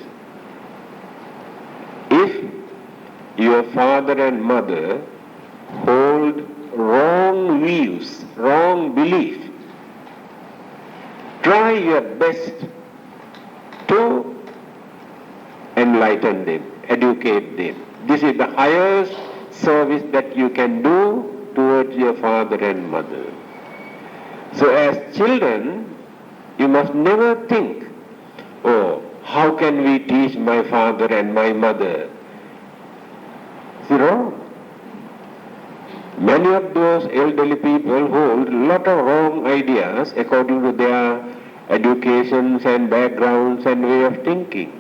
if your father and mother hold wrong views, wrong belief, try your best to enlighten them, educate them. This is the highest service that you can do towards your father and mother. So as children, you must never think, oh, how can we teach my father and my mother? It's wrong. Many of those elderly people hold a lot of wrong ideas according to their educations and backgrounds and way of thinking.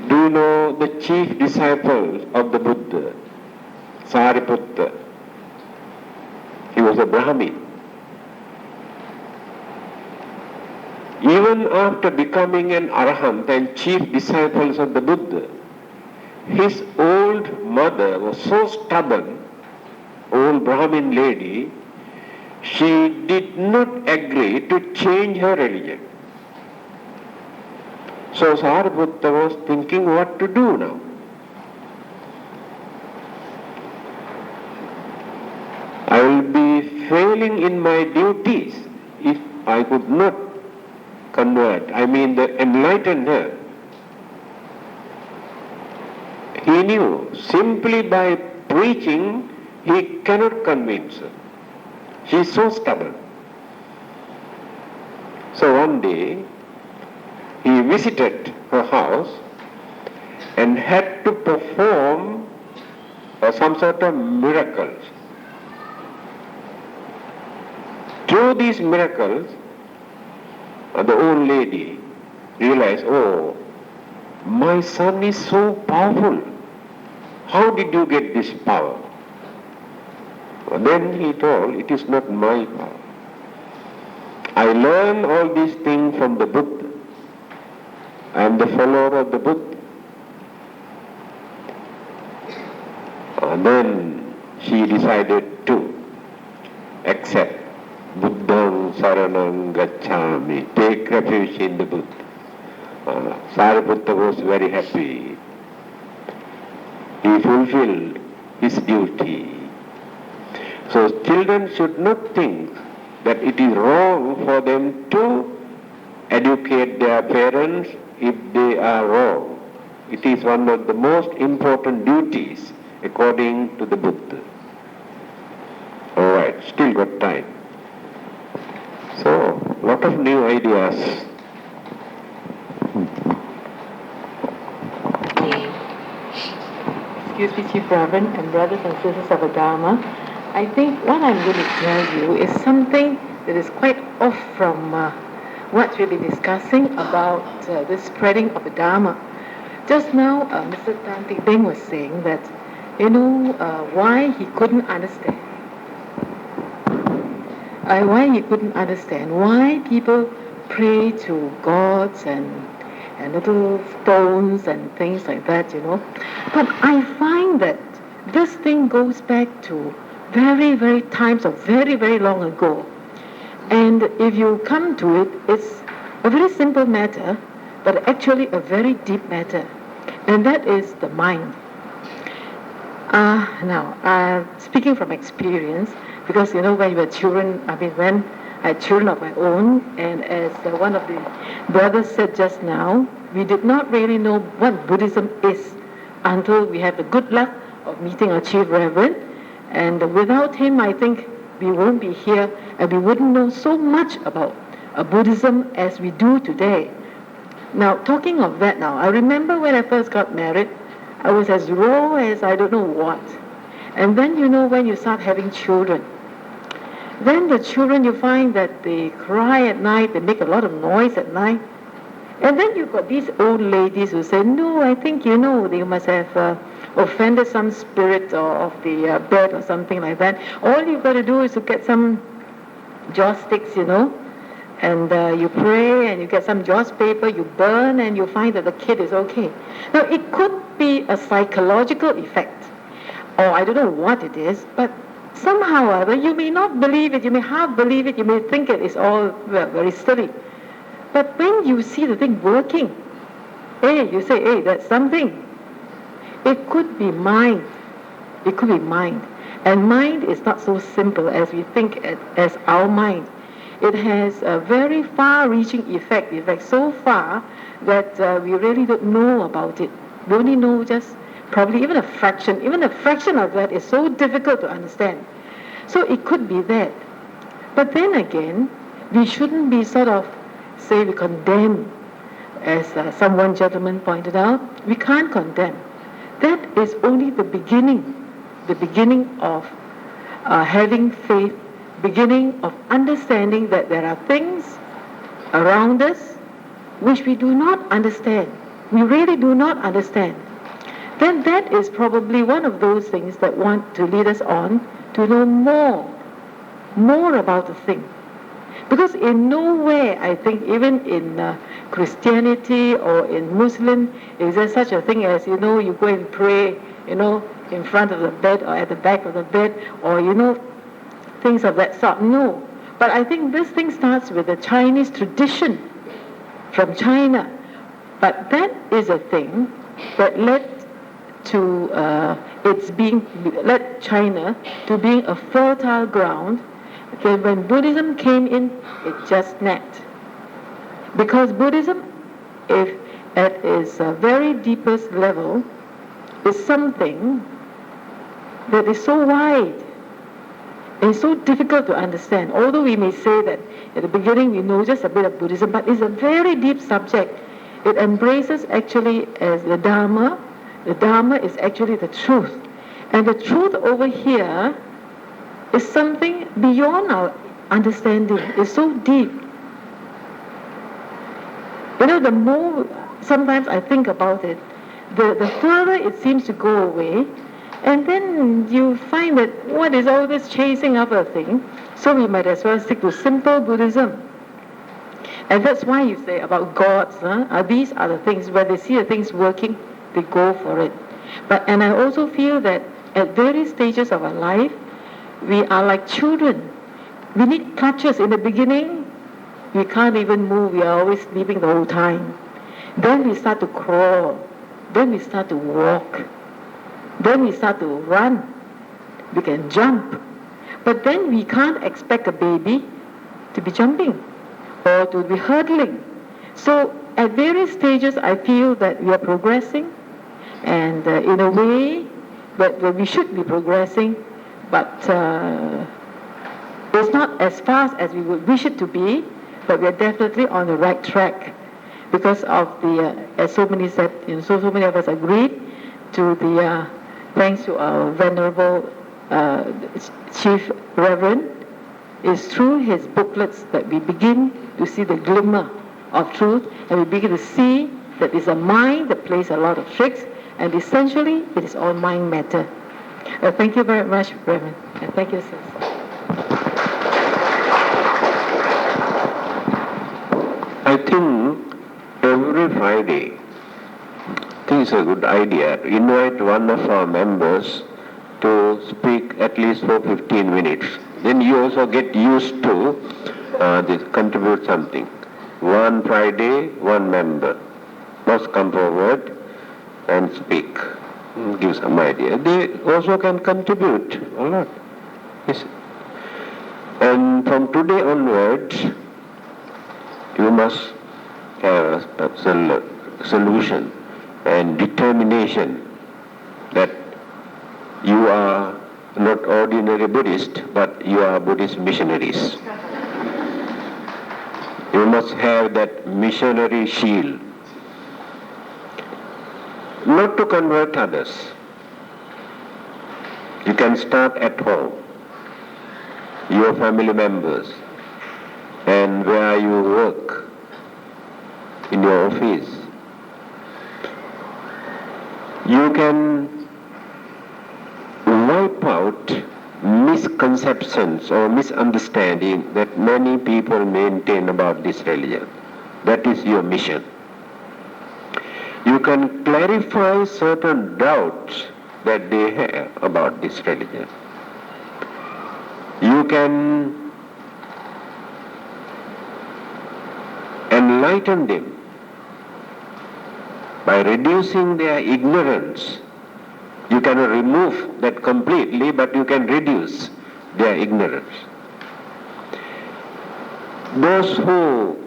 Do you know the chief disciple of the Buddha, Sariputta? He was a Brahmin. Even after becoming an Arahant and chief disciples of the Buddha, his old mother was so stubborn, old Brahmin lady, she did not agree to change her religion. So Sariputta was thinking what to do now. I will be failing in my duties if I could not convert, enlighten her. He knew simply by preaching he cannot convince her. She is so stubborn. So one day he visited her house and had to perform some sort of miracles. Through these miracles, the old lady realized, oh, my son is so powerful. How did you get this power? Then he told, it is not my power. I learned all these things from the Buddha. I am the follower of the Buddha. Then she decided to accept Buddhang Saranang Gacchami, take refuge in the Buddha. Sariputta was very happy. He fulfilled his duty. So children should not think that it is wrong for them to educate their parents if they are wrong. It is one of the most important duties according to the Buddha. Alright, still got time. So, lot of new ideas. Excuse me, Chief Reverend and brothers and sisters of the Dharma. I think what I'm going to tell you is something that is quite off from what we've been discussing about the spreading of the Dharma. Just now, Mr. Tan Tik Beng was saying that, why he couldn't understand. Why people pray to gods and little stones and things like that, But I find that this thing goes back to very, very times of very, very long ago. And if you come to it, it's a very simple matter, but actually a very deep matter. And that is the mind. Now, speaking from experience, because, when you were children, when I had children of my own, and as one of the brothers said just now, we did not really know what Buddhism is until we have the good luck of meeting our Chief Reverend. And without him, I think we won't be here and we wouldn't know so much about Buddhism as we do today. Now, talking of that now, I remember when I first got married, I was as raw as I don't know what. And then, when you start having children, then the children, you find that they cry at night, they make a lot of noise at night. And then you've got these old ladies who say, no, I think, they must have offended some spirit of the bed or something like that. All you've got to do is to get some joss sticks, and you pray and you get some joss paper, you burn and you find that the kid is okay. Now it could be a psychological effect, or I don't know what it is, but somehow or other you may not believe it, you may half believe it, you may think it is all very silly. But when you see the thing working, you say, hey, that's something. It could be mind. It could be mind. And mind is not so simple as we think as our mind. It has a very far-reaching effect. In fact, so far that we really don't know about it. We only know just probably even a fraction. Even a fraction of that is so difficult to understand. So it could be that. But then again, we shouldn't be sort of, say, we condemn, as some gentleman pointed out. We can't condemn. That is only the beginning of having faith, beginning of understanding that there are things around us which we do not understand. We really do not understand. Then that is probably one of those things that want to lead us on to know more about the thing. Because in nowhere, I think, even in Christianity or in Muslim, is there such a thing as, you go and pray, in front of the bed or at the back of the bed, or, things of that sort. No. But I think this thing starts with the Chinese tradition from China. But that is a thing that led to led China to being a fertile ground. Okay, when Buddhism came in, it just snapped. Because Buddhism, if at its very deepest level, is something that is so wide and so difficult to understand. Although we may say that at the beginning we know just a bit of Buddhism, but it's a very deep subject. It embraces actually as the Dharma. The Dharma is actually the truth. And the truth over here is something beyond our understanding. It's so deep. The more sometimes I think about it, the further it seems to go away, and then you find that what is all this chasing after a thing? So we might as well stick to simple Buddhism. And that's why you say about gods, these are the things, where they see the things working, they go for it. And I also feel that at various stages of our life, we are like children. We need crutches. In the beginning, we can't even move. We are always sleeping the whole time. Then we start to crawl. Then we start to walk. Then we start to run. We can jump. But then we can't expect a baby to be jumping or to be hurdling. So at various stages, I feel that we are progressing, and in a way that we should be progressing, but it's not as fast as we would wish it to be, but we are definitely on the right track because of the, as so many said, so many of us agreed to the, thanks to our venerable Chief Reverend. It's through his booklets that we begin to see the glimmer of truth, and we begin to see that it's a mind that plays a lot of tricks, and essentially it is all mind matter. Thank you very much, Reverend, and thank you, sir. I think every Friday, I think it's a good idea to invite one of our members to speak at least for 15 minutes. Then you also get used to contribute something. One Friday, one member must come forward and speak, give some idea. They also can contribute a lot. Yes. And from today onwards, you must have a solution and determination that you are not ordinary Buddhist, but you are Buddhist missionaries. You must have that missionary shield. Not to convert others. You can start at home, your family members, and where you work, in your office. You can wipe out misconceptions misconceptions or misunderstanding that many people maintain about this religion. That is your mission. You can clarify certain doubts that they have about this religion. You can enlighten them by reducing their ignorance. You cannot remove that completely, but you can reduce their ignorance. Those who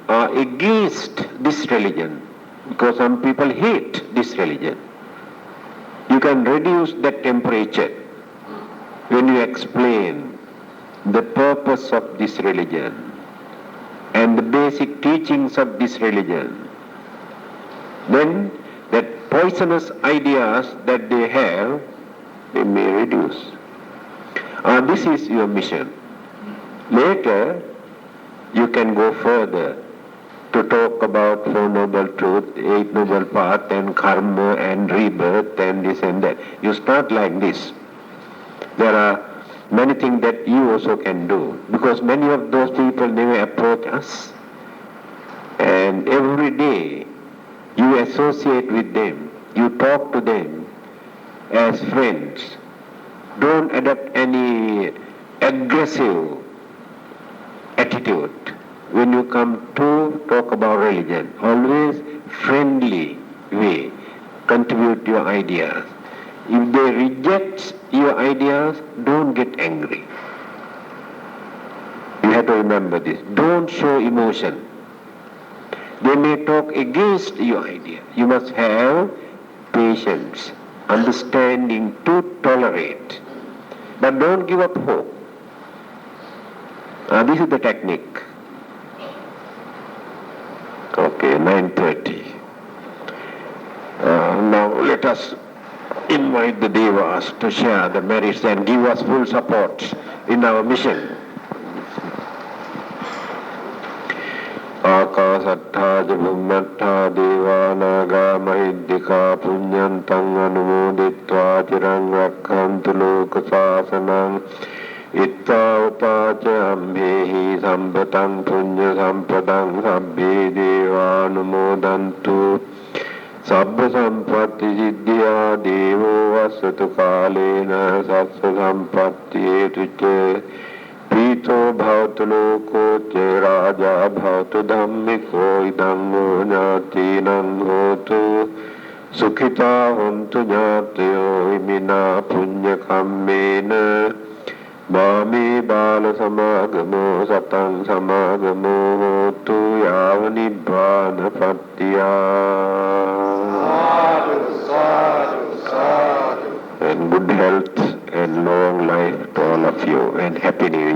are against this religion, because some people hate this religion, you can reduce that temperature when you explain the purpose of this religion and the basic teachings of this religion. Then that poisonous ideas that they have, they may reduce. This is your mission. Later, you can go further to talk about Four Noble Truths, Eight Noble Paths, and Karma, and rebirth, and this and that. You start like this. There are many things that you also can do, because many of those people never approach us. And every day, you associate with them, you talk to them as friends. Don't adopt any aggressive attitude when you come to talk about religion. Always friendly way, contribute your ideas. If they reject your ideas, don't get angry. You have to remember this. Don't show emotion. They may talk against your idea. You must have patience, understanding to tolerate. But don't give up hope. This is the technique. Okay, 9:30. Now let us invite the Devas to share the merits and give us full support in our mission. Akasattha Bhummattha Devanaga Mahiddhika Punyantang Anumoditva Chirang Rakhantu Lokasasanang Itta Upacha Ambehi Sampatang Punya Sampadang Sabbe Devanumodantu Sabba Sampatti Siddhya Devo Vasatu Kalena Sassa Sampatti Etuche Pito Bhavatu Loko Che Raja Bhavatu Dhammiko Idango Jnatinang Hotu Sukhita Hontu Jnatiyo Imina Punya Kammena Mami Bala Samagamo Satang Samagamo Hotu Yava Nibbana Pattiya. And good health and long life to all of you, and Happy New Year.